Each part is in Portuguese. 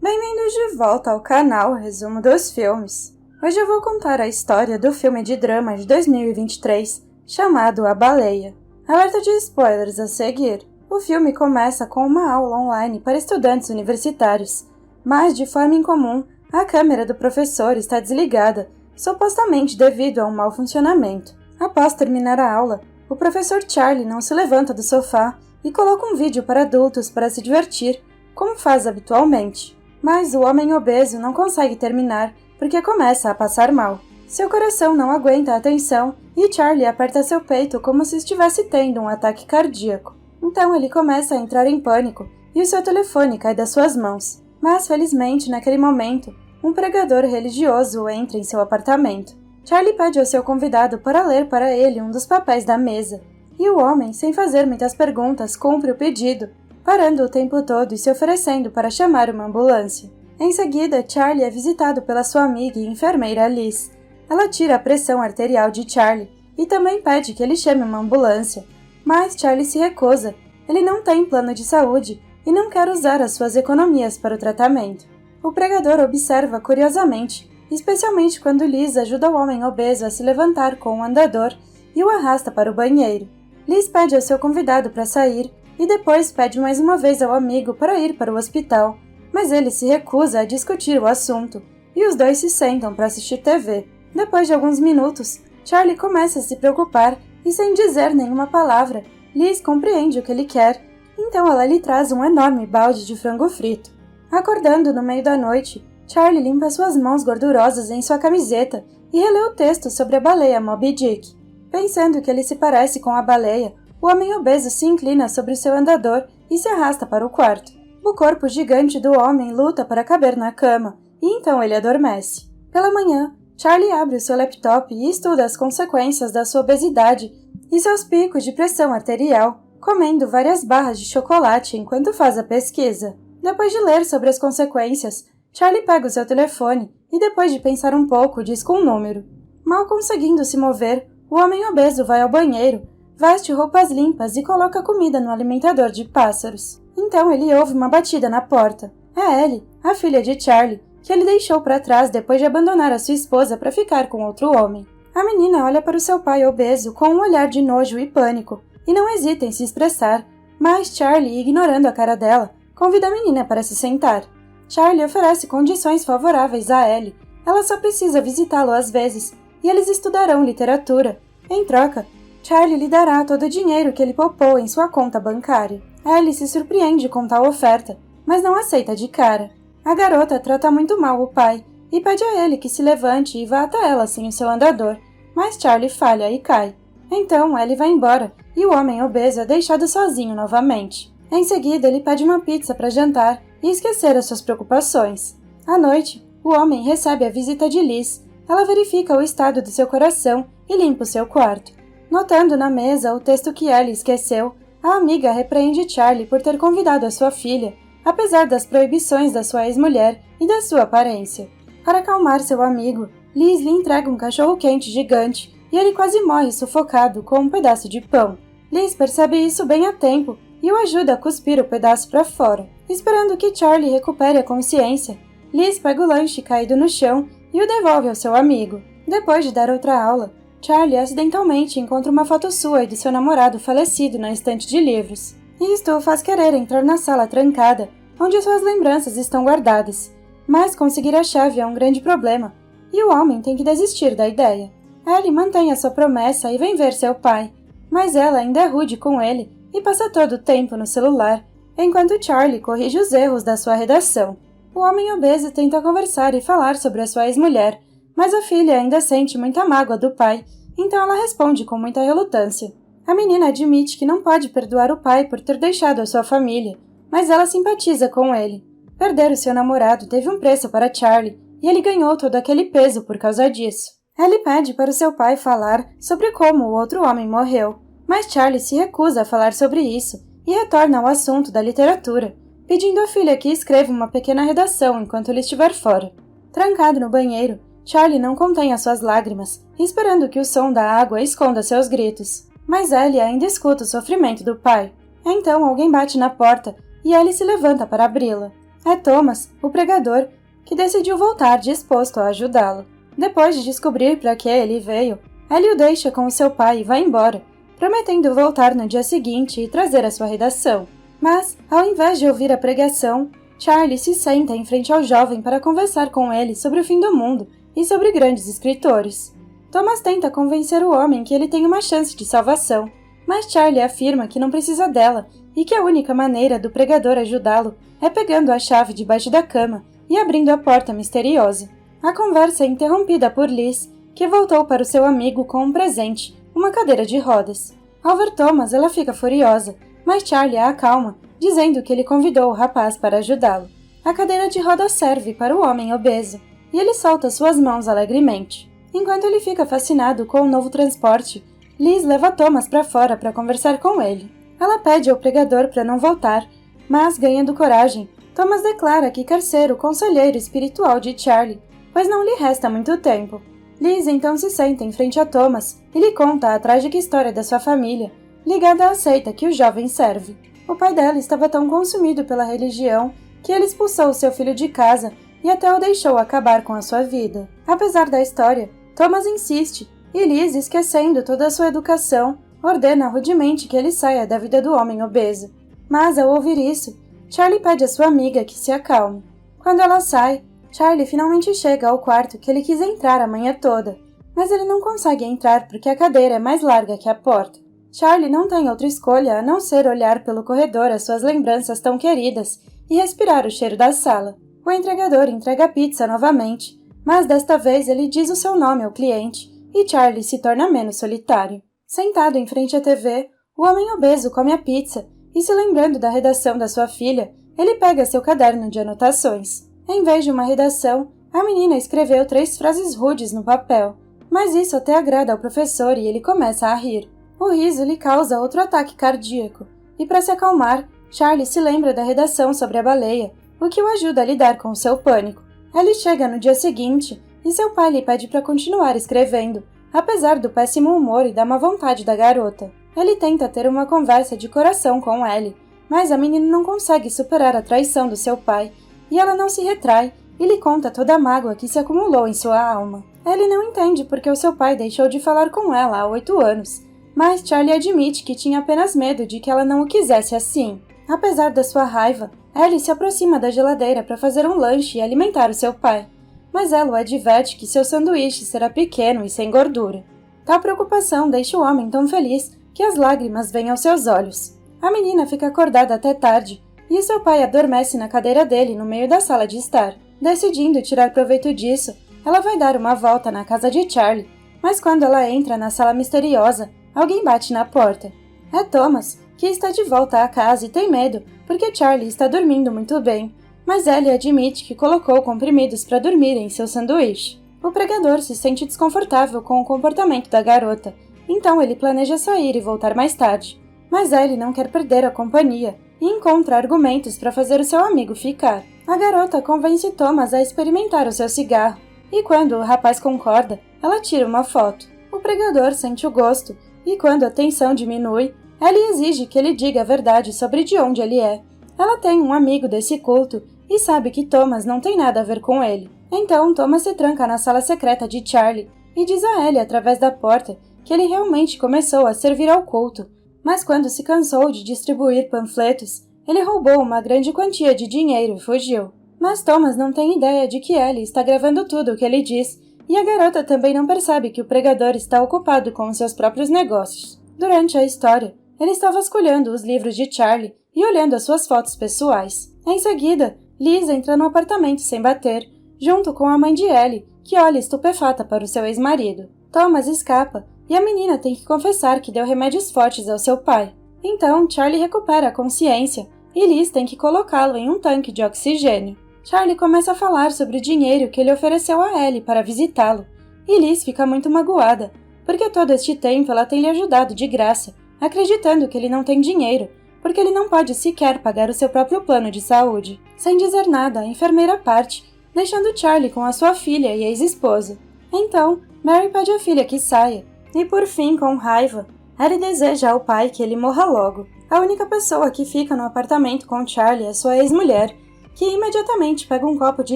Bem-vindos de volta ao canal Resumo dos Filmes. Hoje eu vou contar a história do filme de drama de 2023, chamado A Baleia. Alerta de spoilers a seguir. O filme começa com uma aula online para estudantes universitários, mas de forma incomum, a câmera do professor está desligada, supostamente devido a um mau funcionamento. Após terminar a aula, o professor Charlie não se levanta do sofá e coloca um vídeo para adultos para se divertir, como faz habitualmente. Mas o homem obeso não consegue terminar porque começa a passar mal. Seu coração não aguenta a tensão e Charlie aperta seu peito como se estivesse tendo um ataque cardíaco. Então ele começa a entrar em pânico e o seu telefone cai das suas mãos. Mas felizmente, naquele momento, um pregador religioso entra em seu apartamento. Charlie pede ao seu convidado para ler para ele um dos papéis da mesa. E o homem, sem fazer muitas perguntas, cumpre o pedido, parando o tempo todo e se oferecendo para chamar uma ambulância. Em seguida, Charlie é visitado pela sua amiga e enfermeira Liz. Ela tira a pressão arterial de Charlie e também pede que ele chame uma ambulância. Mas Charlie se recusa. Ele não tem plano de saúde e não quer usar as suas economias para o tratamento. O pregador observa curiosamente, especialmente quando Liz ajuda o homem obeso a se levantar com um andador e o arrasta para o banheiro. Liz pede ao seu convidado para sair e depois pede mais uma vez ao amigo para ir para o hospital, mas ele se recusa a discutir o assunto e os dois se sentam para assistir TV. Depois de alguns minutos, Charlie começa a se preocupar e, sem dizer nenhuma palavra, Liz compreende o que ele quer, então ela lhe traz um enorme balde de frango frito. Acordando no meio da noite, Charlie limpa suas mãos gordurosas em sua camiseta e relê o texto sobre a baleia Moby Dick. Pensando que ele se parece com a baleia, o homem obeso se inclina sobre seu andador e se arrasta para o quarto. O corpo gigante do homem luta para caber na cama, e então ele adormece. Pela manhã, Charlie abre o seu laptop e estuda as consequências da sua obesidade e seus picos de pressão arterial, comendo várias barras de chocolate enquanto faz a pesquisa. Depois de ler sobre as consequências, Charlie pega o seu telefone e, depois de pensar um pouco, diz com um número. Mal conseguindo se mover, o homem obeso vai ao banheiro, veste roupas limpas e coloca comida no alimentador de pássaros. Então ele ouve uma batida na porta. É Ellie, a filha de Charlie, que ele deixou para trás depois de abandonar a sua esposa para ficar com outro homem. A menina olha para o seu pai obeso com um olhar de nojo e pânico, e não hesita em se expressar, mas Charlie, ignorando a cara dela, convida a menina para se sentar. Charlie oferece condições favoráveis a Ellie. Ela só precisa visitá-lo às vezes, e eles estudarão literatura. Em troca, Charlie lhe dará todo o dinheiro que ele poupou em sua conta bancária. Ellie se surpreende com tal oferta, mas não aceita de cara. A garota trata muito mal o pai e pede a ele que se levante e vá até ela sem o seu andador, mas Charlie falha e cai. Então Ellie vai embora e o homem obeso é deixado sozinho novamente. Em seguida, ele pede uma pizza para jantar e esquecer as suas preocupações. À noite, o homem recebe a visita de Liz. Ela verifica o estado do seu coração e limpa o seu quarto. Notando na mesa o texto que Ellie esqueceu, a amiga repreende Charlie por ter convidado a sua filha, apesar das proibições da sua ex-mulher e da sua aparência. Para acalmar seu amigo, Liz lhe entrega um cachorro-quente gigante e ele quase morre sufocado com um pedaço de pão. Liz percebe isso bem a tempo e o ajuda a cuspir o pedaço para fora. Esperando que Charlie recupere a consciência, Liz pega o lanche caído no chão e o devolve ao seu amigo. Depois de dar outra aula, Charlie acidentalmente encontra uma foto sua e de seu namorado falecido na estante de livros. Isto o faz querer entrar na sala trancada, onde suas lembranças estão guardadas. Mas conseguir a chave é um grande problema, e o homem tem que desistir da ideia. Ellie mantém a sua promessa e vem ver seu pai, mas ela ainda é rude com ele e passa todo o tempo no celular, enquanto Charlie corrige os erros da sua redação. O homem obeso tenta conversar e falar sobre a sua ex-mulher, mas a filha ainda sente muita mágoa do pai, então ela responde com muita relutância. A menina admite que não pode perdoar o pai por ter deixado a sua família, mas ela simpatiza com ele. Perder o seu namorado teve um preço para Charlie, e ele ganhou todo aquele peso por causa disso. Ellie pede para o seu pai falar sobre como o outro homem morreu, mas Charlie se recusa a falar sobre isso e retorna ao assunto da literatura, pedindo à filha que escreva uma pequena redação enquanto ele estiver fora. Trancado no banheiro, Charlie não contém as suas lágrimas, esperando que o som da água esconda seus gritos. Mas Ellie ainda escuta o sofrimento do pai. Então alguém bate na porta e Ellie se levanta para abri-la. É Thomas, o pregador, que decidiu voltar disposto a ajudá-lo. Depois de descobrir para que ele veio, Ellie o deixa com o seu pai e vai embora, prometendo voltar no dia seguinte e trazer a sua redação. Mas, ao invés de ouvir a pregação, Charlie se senta em frente ao jovem para conversar com ele sobre o fim do mundo e sobre grandes escritores. Thomas tenta convencer o homem que ele tem uma chance de salvação, mas Charlie afirma que não precisa dela e que a única maneira do pregador ajudá-lo é pegando a chave debaixo da cama e abrindo a porta misteriosa. A conversa é interrompida por Liz, que voltou para o seu amigo com um presente, uma cadeira de rodas. Ao ver Thomas, ela fica furiosa, mas Charlie a acalma, dizendo que ele convidou o rapaz para ajudá-lo. A cadeira de rodas serve para o homem obeso, e ele solta suas mãos alegremente. Enquanto ele fica fascinado com o novo transporte, Liz leva Thomas para fora para conversar com ele. Ela pede ao pregador para não voltar, mas, ganhando coragem, Thomas declara que quer ser o conselheiro espiritual de Charlie, pois não lhe resta muito tempo. Liz então se senta em frente a Thomas e lhe conta a trágica história da sua família, ligada à seita que o jovem serve. O pai dela estava tão consumido pela religião que ele expulsou seu filho de casa e até o deixou acabar com a sua vida. Apesar da história, Thomas insiste e Liz, esquecendo toda a sua educação, ordena rudemente que ele saia da vida do homem obeso. Mas, ao ouvir isso, Charlie pede à sua amiga que se acalme. Quando ela sai, Charlie finalmente chega ao quarto que ele quis entrar a manhã toda, mas ele não consegue entrar porque a cadeira é mais larga que a porta. Charlie não tem outra escolha a não ser olhar pelo corredor as suas lembranças tão queridas e respirar o cheiro da sala. O entregador entrega a pizza novamente, mas desta vez ele diz o seu nome ao cliente e Charlie se torna menos solitário. Sentado em frente à TV, o homem obeso come a pizza e, se lembrando da redação da sua filha, ele pega seu caderno de anotações. Em vez de uma redação, a menina escreveu 3 frases rudes no papel, mas isso até agrada ao professor e ele começa a rir. O riso lhe causa outro ataque cardíaco, e para se acalmar, Charlie se lembra da redação sobre a baleia, o que o ajuda a lidar com o seu pânico. Ellie chega no dia seguinte e seu pai lhe pede para continuar escrevendo, apesar do péssimo humor e da má vontade da garota. Ele tenta ter uma conversa de coração com Ellie, mas a menina não consegue superar a traição do seu pai, e ela não se retrai e lhe conta toda a mágoa que se acumulou em sua alma. Ellie não entende porque o seu pai deixou de falar com ela há 8 anos, mas Charlie admite que tinha apenas medo de que ela não o quisesse assim. Apesar da sua raiva, Ellie se aproxima da geladeira para fazer um lanche e alimentar o seu pai, mas ela o adverte que seu sanduíche será pequeno e sem gordura. Tal preocupação deixa o homem tão feliz que as lágrimas vêm aos seus olhos. A menina fica acordada até tarde, e seu pai adormece na cadeira dele no meio da sala de estar. Decidindo tirar proveito disso, ela vai dar uma volta na casa de Charlie, mas quando ela entra na sala misteriosa, alguém bate na porta. É Thomas, que está de volta à casa e tem medo, porque Charlie está dormindo muito bem, mas Ellie admite que colocou comprimidos para dormir em seu sanduíche. O pregador se sente desconfortável com o comportamento da garota, então ele planeja sair e voltar mais tarde. Mas Ellie não quer perder a companhia e encontra argumentos para fazer o seu amigo ficar. A garota convence Thomas a experimentar o seu cigarro, e quando o rapaz concorda, ela tira uma foto. O pregador sente o gosto, e quando a tensão diminui, Ellie exige que ele diga a verdade sobre de onde ele é. Ela tem um amigo desse culto e sabe que Thomas não tem nada a ver com ele. Então Thomas se tranca na sala secreta de Charlie e diz a Ellie através da porta que ele realmente começou a servir ao culto, mas quando se cansou de distribuir panfletos, ele roubou uma grande quantia de dinheiro e fugiu. Mas Thomas não tem ideia de que Ellie está gravando tudo o que ele diz, e a garota também não percebe que o pregador está ocupado com seus próprios negócios. Durante a história, ele está vasculhando os livros de Charlie e olhando as suas fotos pessoais. Em seguida, Liz entra no apartamento sem bater, junto com a mãe de Ellie, que olha estupefata para o seu ex-marido. Thomas escapa, e a menina tem que confessar que deu remédios fortes ao seu pai. Então, Charlie recupera a consciência, e Liz tem que colocá-lo em um tanque de oxigênio. Charlie começa a falar sobre o dinheiro que ele ofereceu a Ellie para visitá-lo, e Liz fica muito magoada, porque todo este tempo ela tem lhe ajudado de graça, acreditando que ele não tem dinheiro, porque ele não pode sequer pagar o seu próprio plano de saúde. Sem dizer nada, a enfermeira parte, deixando Charlie com a sua filha e ex-esposa. Então, Mary pede à filha que saia, e por fim, com raiva, Ellie deseja ao pai que ele morra logo. A única pessoa que fica no apartamento com Charlie é sua ex-mulher, que imediatamente pega um copo de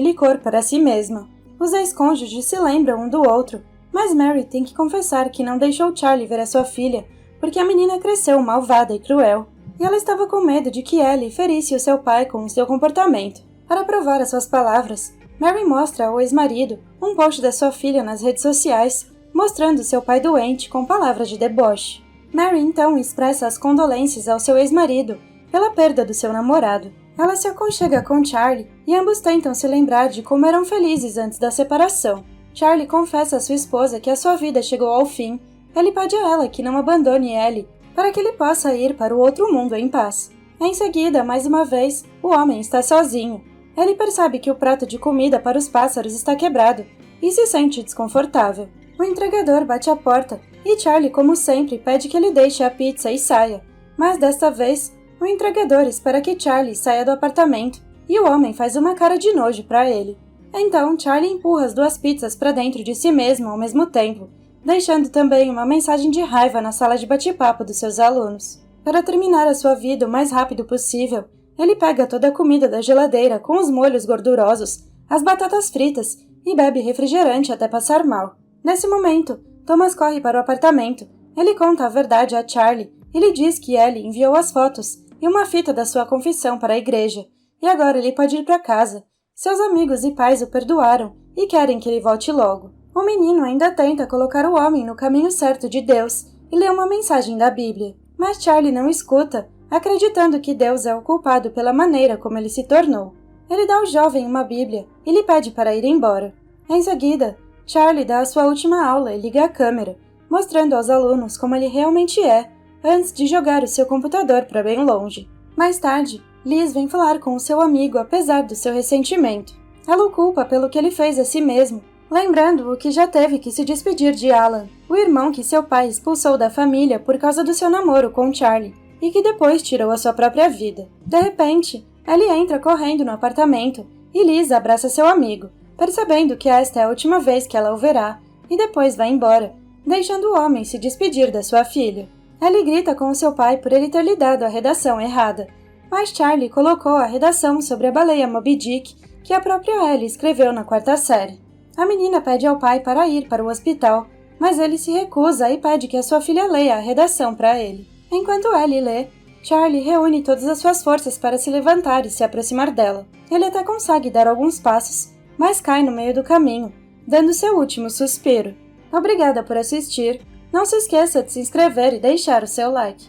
licor para si mesma. Os ex-cônjuges se lembram um do outro, mas Mary tem que confessar que não deixou Charlie ver a sua filha porque a menina cresceu malvada e cruel, e ela estava com medo de que Ellie ferisse o seu pai com o seu comportamento. Para provar as suas palavras, Mary mostra ao ex-marido um post da sua filha nas redes sociais, mostrando seu pai doente com palavras de deboche. Mary então expressa as condolências ao seu ex-marido pela perda do seu namorado. Ela se aconchega com Charlie e ambos tentam se lembrar de como eram felizes antes da separação. Charlie confessa à sua esposa que a sua vida chegou ao fim. Ele pede a ela que não abandone Ellie para que ele possa ir para o outro mundo em paz. Em seguida, mais uma vez, o homem está sozinho. Ele percebe que o prato de comida para os pássaros está quebrado e se sente desconfortável. O entregador bate à porta e Charlie, como sempre, pede que ele deixe a pizza e saia. Mas desta vez, o entregador espera que Charlie saia do apartamento e o homem faz uma cara de nojo para ele. Então, Charlie empurra as 2 pizzas para dentro de si mesmo ao mesmo tempo, deixando também uma mensagem de raiva na sala de bate-papo dos seus alunos. Para terminar a sua vida o mais rápido possível, ele pega toda a comida da geladeira com os molhos gordurosos, as batatas fritas e bebe refrigerante até passar mal. Nesse momento, Thomas corre para o apartamento. Ele conta a verdade a Charlie e lhe diz que Ellie enviou as fotos e uma fita da sua confissão para a igreja, e agora ele pode ir para casa. Seus amigos e pais o perdoaram e querem que ele volte logo. O menino ainda tenta colocar o homem no caminho certo de Deus e lê uma mensagem da Bíblia, mas Charlie não escuta, acreditando que Deus é o culpado pela maneira como ele se tornou. Ele dá ao jovem uma Bíblia e lhe pede para ir embora. Em seguida, Charlie dá a sua última aula e liga a câmera, mostrando aos alunos como ele realmente é, antes de jogar o seu computador para bem longe. Mais tarde, Liz vem falar com o seu amigo apesar do seu ressentimento. Ela o culpa pelo que ele fez a si mesmo, lembrando-o que já teve que se despedir de Alan, o irmão que seu pai expulsou da família por causa do seu namoro com Charlie, e que depois tirou a sua própria vida. De repente, Ellie entra correndo no apartamento e Liz abraça seu amigo, percebendo que esta é a última vez que ela o verá, e depois vai embora, deixando o homem se despedir da sua filha. Ellie grita com seu pai por ele ter lhe dado a redação errada, mas Charlie colocou a redação sobre a baleia Moby Dick que a própria Ellie escreveu na 4ª série. A menina pede ao pai para ir para o hospital, mas ele se recusa e pede que a sua filha leia a redação para ele. Enquanto Ellie lê, Charlie reúne todas as suas forças para se levantar e se aproximar dela. Ele até consegue dar alguns passos, mas cai no meio do caminho, dando seu último suspiro. Obrigada por assistir. Não se esqueça de se inscrever e deixar o seu like.